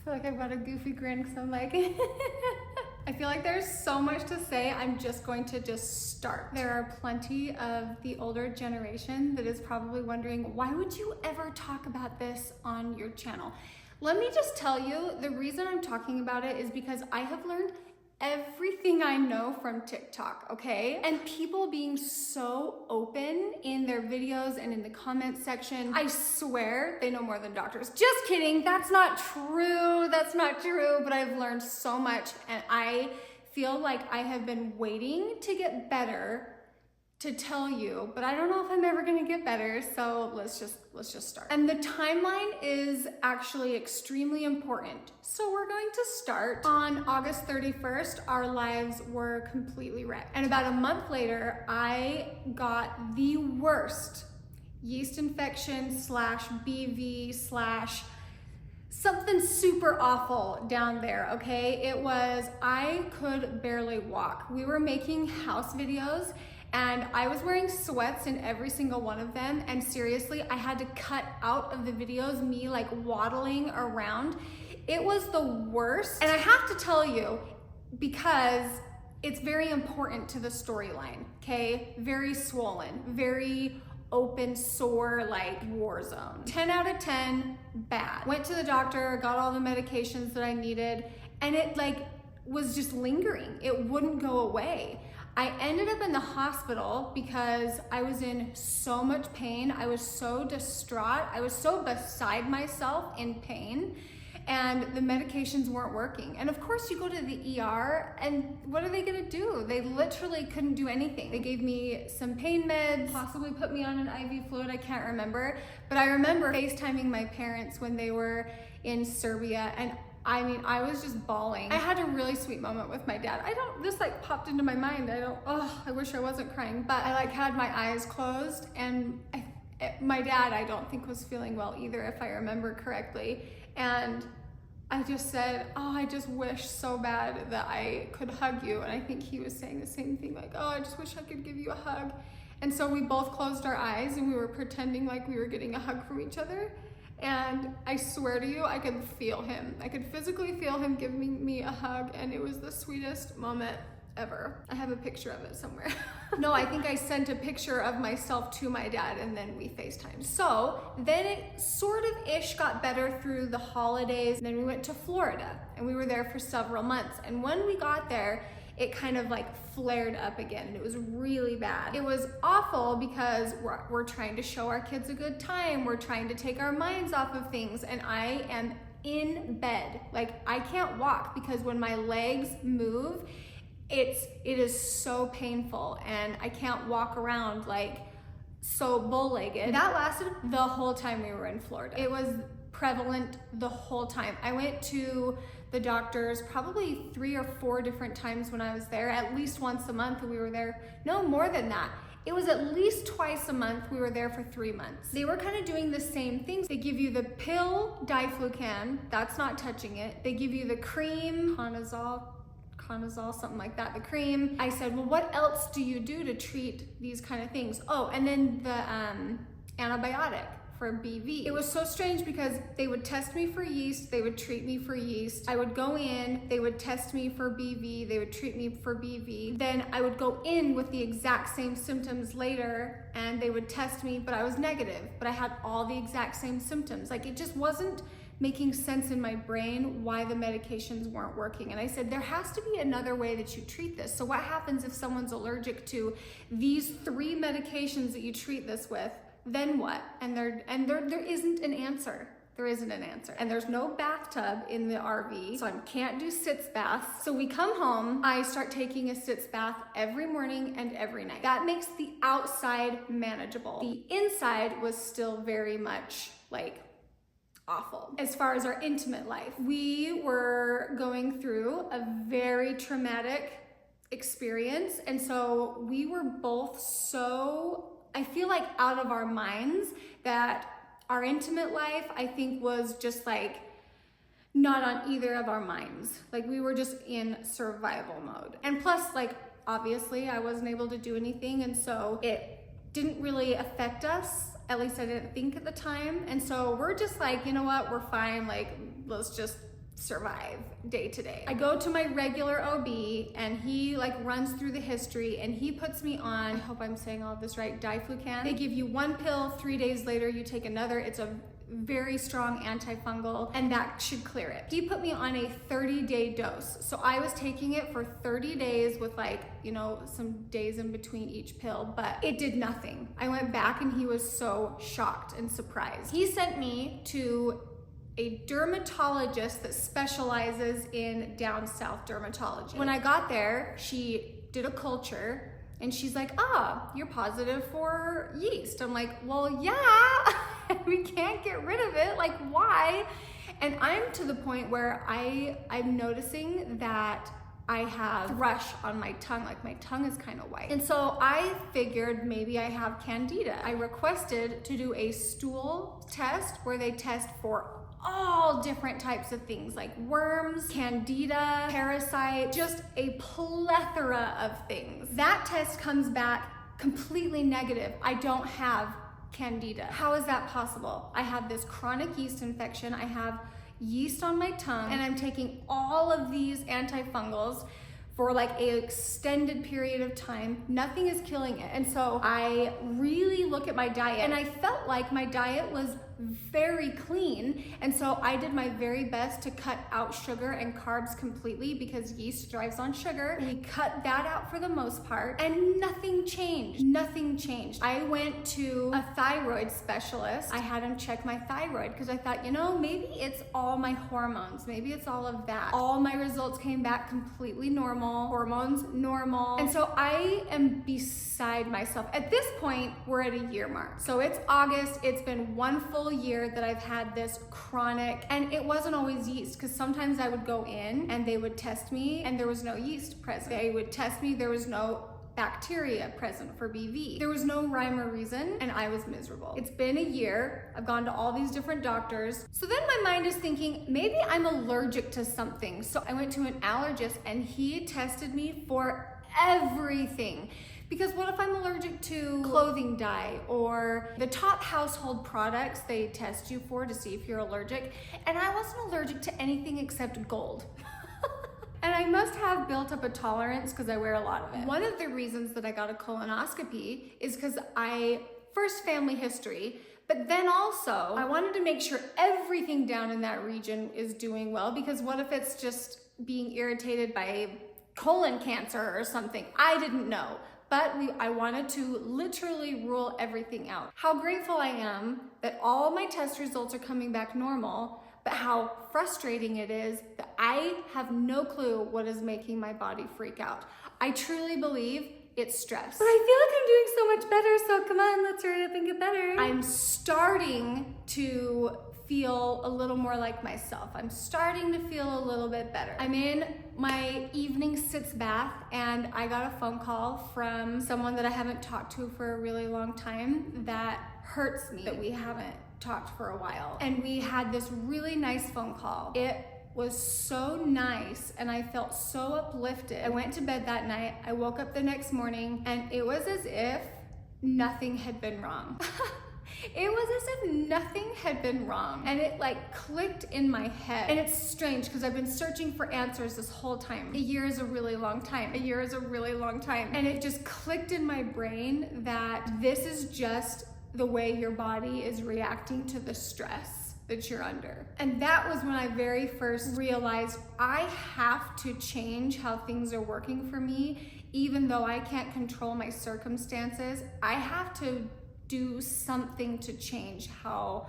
feel like I've got a goofy grin because I'm like, I feel like there's so much to say. I'm just going to start. There are plenty of the older generation that is probably wondering, why would you ever talk about this on your channel? Let me just tell you, the reason I'm talking about it is because I have learned everything I know from TikTok, okay? And people being so open in their videos and in the comment section, I swear they know more than doctors. Just kidding, that's not true, but I've learned so much, and I feel like I have been waiting to get better to tell you, but I don't know if I'm ever gonna get better, so let's just start. And the timeline is actually extremely important. So we're going to start on August 31st, our lives were completely wrecked. And about a month later, I got the worst yeast infection slash BV slash something super awful down there, okay? It was, I could barely walk. We were making house videos and I was wearing sweats in every single one of them, and seriously, I had to cut out of the videos me like waddling around. It was the worst, and I have to tell you, because it's very important to the storyline, okay? Very swollen, very open, sore, like war zone. 10 out of 10, bad. Went to the doctor, got all the medications that I needed, and it like was just lingering. It wouldn't go away. I ended up in the hospital because I was in so much pain. I was so distraught. I was so beside myself in pain, and the medications weren't working. And of course you go to the ER and what are they gonna do? They literally couldn't do anything. They gave me some pain meds, possibly put me on an IV fluid, I can't remember. But I remember FaceTiming my parents when they were in Serbia, and I mean, I was just bawling. I had a really sweet moment with my dad. This like popped into my mind. I wish I wasn't crying, but I like had my eyes closed, and my dad, I don't think was feeling well either, if I remember correctly. And I just said, oh, I just wish so bad that I could hug you. And I think he was saying the same thing, like, oh, I just wish I could give you a hug. And so we both closed our eyes and we were pretending like we were getting a hug from each other. And I swear to you, I could feel him. I could physically feel him giving me a hug, and it was the sweetest moment ever. I have a picture of it somewhere. No, I think I sent a picture of myself to my dad and then we FaceTimed. So then it sort of ish got better through the holidays. And then we went to Florida and we were there for several months. And when we got there, it kind of like flared up again, and it was really bad. It was awful because we're trying to show our kids a good time. We're trying to take our minds off of things, and I am in bed. Like, I can't walk because when my legs move, it is so painful, and I can't walk around like so bull-legged. That lasted the whole time we were in Florida. It was prevalent the whole time. I went to the doctors probably 3 or 4 different times when I was there, at least once a month we were there. No, more than that. It was at least twice a month. We were there for 3 months. They were kind of doing the same things. They give you the pill diflucan, that's not touching it. They give you the cream, conazole, something like that, the cream. I said, well, what else do you do to treat these kind of things? Oh, and then the antibiotic for BV. It was so strange because they would test me for yeast, they would treat me for yeast. I would go in, they would test me for BV, they would treat me for BV. Then I would go in with the exact same symptoms later and they would test me, but I was negative, but I had all the exact same symptoms. Like, it just wasn't making sense in my brain why the medications weren't working. And I said, there has to be another way that you treat this. So what happens if someone's allergic to these 3 medications that you treat this with? Then what? And there isn't an answer. There isn't an answer. And there's no bathtub in the RV, so I can't do sitz baths. So we come home, I start taking a sitz bath every morning and every night. That makes the outside manageable. The inside was still very much like awful. As far as our intimate life, we were going through a very traumatic experience. And so we were both so, I feel like, out of our minds that our intimate life, I think, was just like not on either of our minds. Like, we were just in survival mode. And plus, like, obviously I wasn't able to do anything, and so it didn't really affect us. At least I didn't think at the time. And so we're just like, you know what, we're fine. Like, let's just survive day to day. I go to my regular OB and he like runs through the history and he puts me on, I hope I'm saying all of this right, diflucan. They give you one pill, 3 days later you take another. It's a very strong antifungal and that should clear it. He put me on a 30-day dose. So I was taking it for 30 days with like, you know, some days in between each pill, but it did nothing. I went back and he was so shocked and surprised. He sent me to a dermatologist that specializes in down south dermatology. When I got there, she did a culture and she's like, you're positive for yeast. I'm like, well, yeah, we can't get rid of it. Like, why? And I'm to the point where I'm noticing that I have thrush on my tongue, like my tongue is kind of white. And so I figured maybe I have candida. I requested to do a stool test where they test for all different types of things like worms, candida, parasite, just a plethora of things. That test comes back completely negative. I don't have candida. How is that possible? I have this chronic yeast infection. I have yeast on my tongue and I'm taking all of these antifungals for like an extended period of time. Nothing is killing it. And so I really look at my diet and I felt like my diet was very clean. And so I did my very best to cut out sugar and carbs completely because yeast thrives on sugar. We cut that out for the most part and nothing changed. Nothing changed. I went to a thyroid specialist. I had him check my thyroid because I thought, you know, maybe it's all my hormones. Maybe it's all of that. All my results came back completely normal. Hormones normal. And so I am beside myself. At this point, we're at a year mark. So it's August. It's been one full year that I've had this chronic, and it wasn't always yeast because sometimes I would go in and they would test me and there was no yeast present. They would test me, there was no bacteria present for BV. There was no rhyme or reason and I was miserable. It's been a year. I've gone to all these different doctors. So then my mind is thinking, maybe I'm allergic to something. So I went to an allergist and he tested me for everything. Because what if I'm allergic to clothing dye or the top household products they test you for to see if you're allergic? And I wasn't allergic to anything except gold. And I must have built up a tolerance because I wear a lot of it. One of the reasons that I got a colonoscopy is because first family history, but then also I wanted to make sure everything down in that region is doing well, because what if it's just being irritated by colon cancer or something? I didn't know. But I wanted to literally rule everything out. How grateful I am that all my test results are coming back normal, but how frustrating it is that I have no clue what is making my body freak out. I truly believe it's stress. But I feel like I'm doing so much better, so come on, let's hurry up and get better. I'm starting to feel a little more like myself. I'm starting to feel a little bit better. I'm in my evening sitz bath and I got a phone call from someone that I haven't talked to for a really long time that hurts me, that we haven't talked for a while. And we had this really nice phone call. It was so nice and I felt so uplifted. I went to bed that night, I woke up the next morning and it was as if nothing had been wrong. It was as if nothing had been wrong and it like clicked in my head. And it's strange because I've been searching for answers this whole time. A year is a really long time. A year is a really long time. And it just clicked in my brain that this is just the way your body is reacting to the stress that you're under. And that was when I very first realized I have to change how things are working for me. Even though I can't control my circumstances, I have to do something to change how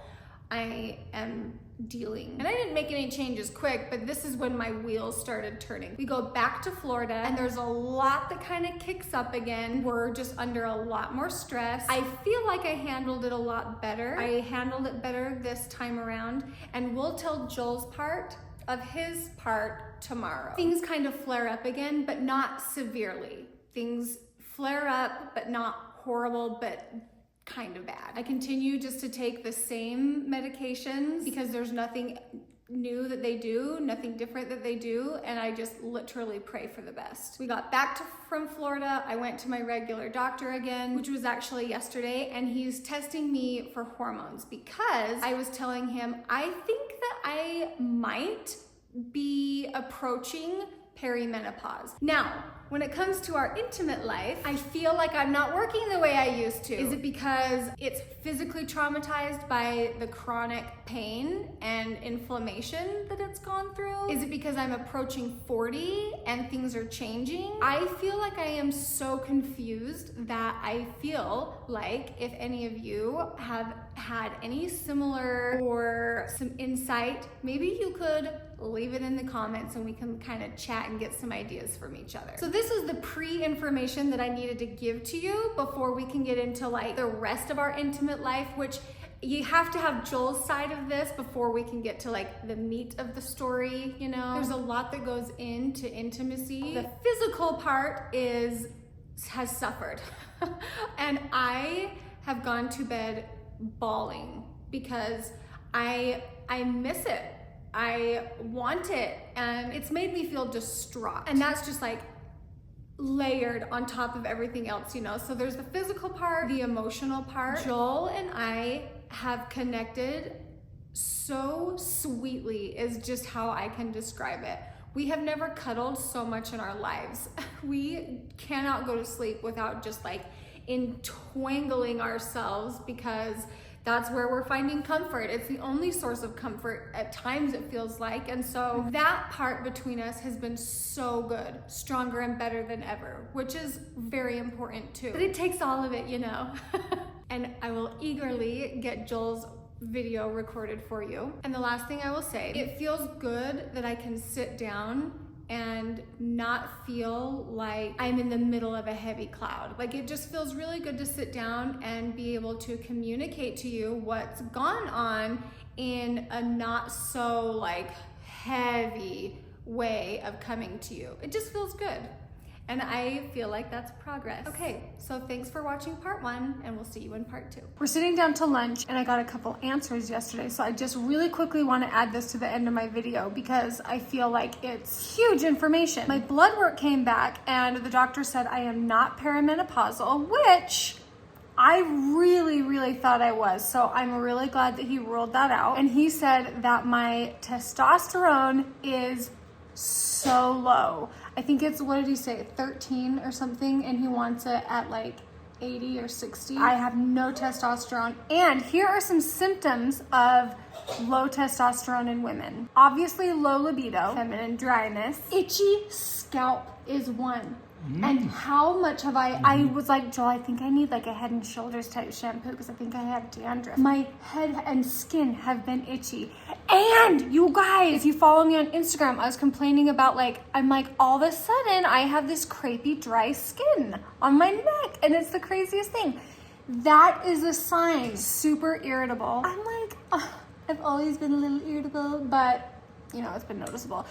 I am dealing. And I didn't make any changes quick, but this is when my wheels started turning. We go back to Florida and there's a lot that kind of kicks up again. We're just under a lot more stress. I feel like I handled it a lot better. I handled it better this time around, and we'll tell Joel's part of his part tomorrow. Things kind of flare up again, but not severely. Things flare up, but not horrible, but kind of bad. I continue just to take the same medications because there's nothing new that they do, nothing different that they do, and I just literally pray for the best. We got back from Florida. I went to my regular doctor again, which was actually yesterday, and he's testing me for hormones because I was telling him I think that I might be approaching perimenopause. Now, when it comes to our intimate life, I feel like I'm not working the way I used to. Is it because it's physically traumatized by the chronic pain and inflammation that it's gone through? Is it because I'm approaching 40 and things are changing? I feel like I am so confused that I feel like if any of you have had any similar or some insight, maybe you could leave it in the comments and we can kind of chat and get some ideas from each other. So this is the pre-information that I needed to give to you before we can get into like the rest of our intimate life, which you have to have Joel's side of this before we can get to like the meat of the story, you know? There's a lot that goes into intimacy. The physical part has suffered. And I have gone to bed bawling because I miss it. I want it, and it's made me feel distraught. And that's just like layered on top of everything else, you know? So there's the physical part, the emotional part. Joel and I have connected so sweetly is just how I can describe it. We have never cuddled so much in our lives. We cannot go to sleep without just like entwangling ourselves because that's where we're finding comfort. It's the only source of comfort at times, it feels like. And so that part between us has been so good, stronger and better than ever, which is very important too. But it takes all of it, you know? And I will eagerly get Joel's video recorded for you. And the last thing I will say, it feels good that I can sit down and not feel like I'm in the middle of a heavy cloud. Like it just feels really good to sit down and be able to communicate to you what's gone on in a not so like heavy way of coming to you. It just feels good. And I feel like that's progress. Okay, so thanks for watching part 1 and we'll see you in part 2. We're sitting down to lunch and I got a couple answers yesterday. So I just really quickly want to add this to the end of my video because I feel like it's huge information. My blood work came back and the doctor said I am not perimenopausal, which I really thought I was. So I'm really glad that he ruled that out. And he said that my testosterone is so low. I think it's, what did he say, 13 or something, and he wants it at like 80 or 60. I have no testosterone. And here are some symptoms of low testosterone in women. Obviously low libido, feminine dryness, itchy scalp is one. And how much have I was like, Joel, I think I need like a Head and Shoulders type shampoo because I think I have dandruff. My head and skin have been itchy. And you guys, if you follow me on Instagram, I was complaining about like, I'm like, all of a sudden I have this crepey, dry skin on my neck. And it's the craziest thing. That is a sign. Super irritable. I'm like, I've always been a little irritable, but you know, it's been noticeable.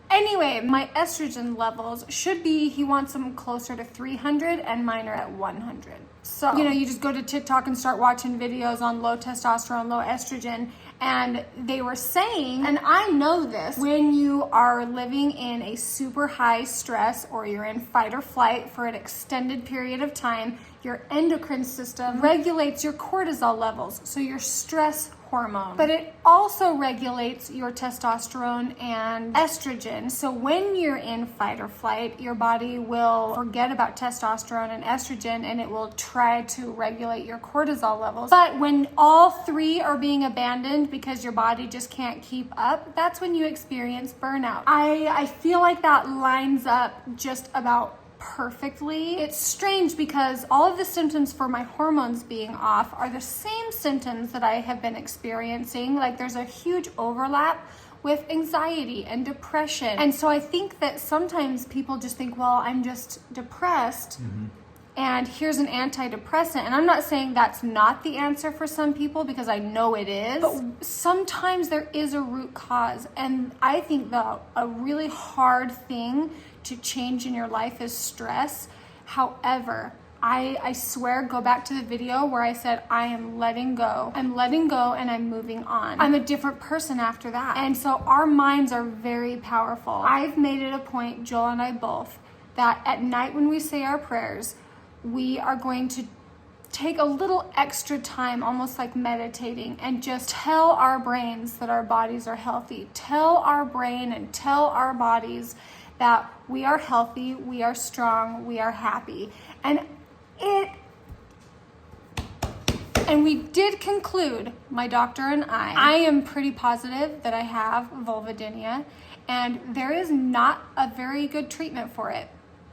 Anyway, my estrogen levels should be, he wants them closer to 300 and mine are at 100. So, you know, you just go to TikTok and start watching videos on low testosterone, low estrogen, and they were saying, and I know this, when you are living in a super high stress or you're in fight or flight for an extended period of time, your endocrine system regulates your cortisol levels, so your stress hormone, but it also regulates your testosterone and estrogen. So when you're in fight or flight, your body will forget about testosterone and estrogen and it will try to regulate your cortisol levels. But when all three are being abandoned because your body just can't keep up, that's when you experience burnout. I feel like that lines up just about perfectly. It's strange because all of the symptoms for my hormones being off are the same symptoms that I have been experiencing. Like there's a huge overlap with anxiety and depression. And so I think that sometimes people just think, well, I'm just depressed and here's an antidepressant. And I'm not saying that's not the answer for some people because I know it is, but sometimes there is a root cause. And I think that a really hard thing to change in your life is stress. However, I swear, go back to the video where I said, I am letting go. I'm letting go and I'm moving on. I'm a different person after that. And so our minds are very powerful. I've made it a point, Joel and I both, that at night when we say our prayers, we are going to take a little extra time, almost like meditating, and just tell our brains that our bodies are healthy. Tell our brain and tell our bodies that we are healthy, we are strong, we are happy. And we did conclude, my doctor and I am pretty positive that I have vulvodynia, and there is not a very good treatment for it.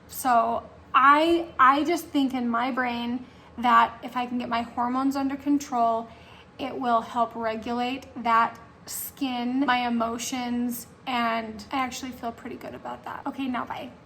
So I just think in my brain that if I can get my hormones under control, it will help regulate that skin, my emotions, and I actually feel pretty good about that. Okay, now bye.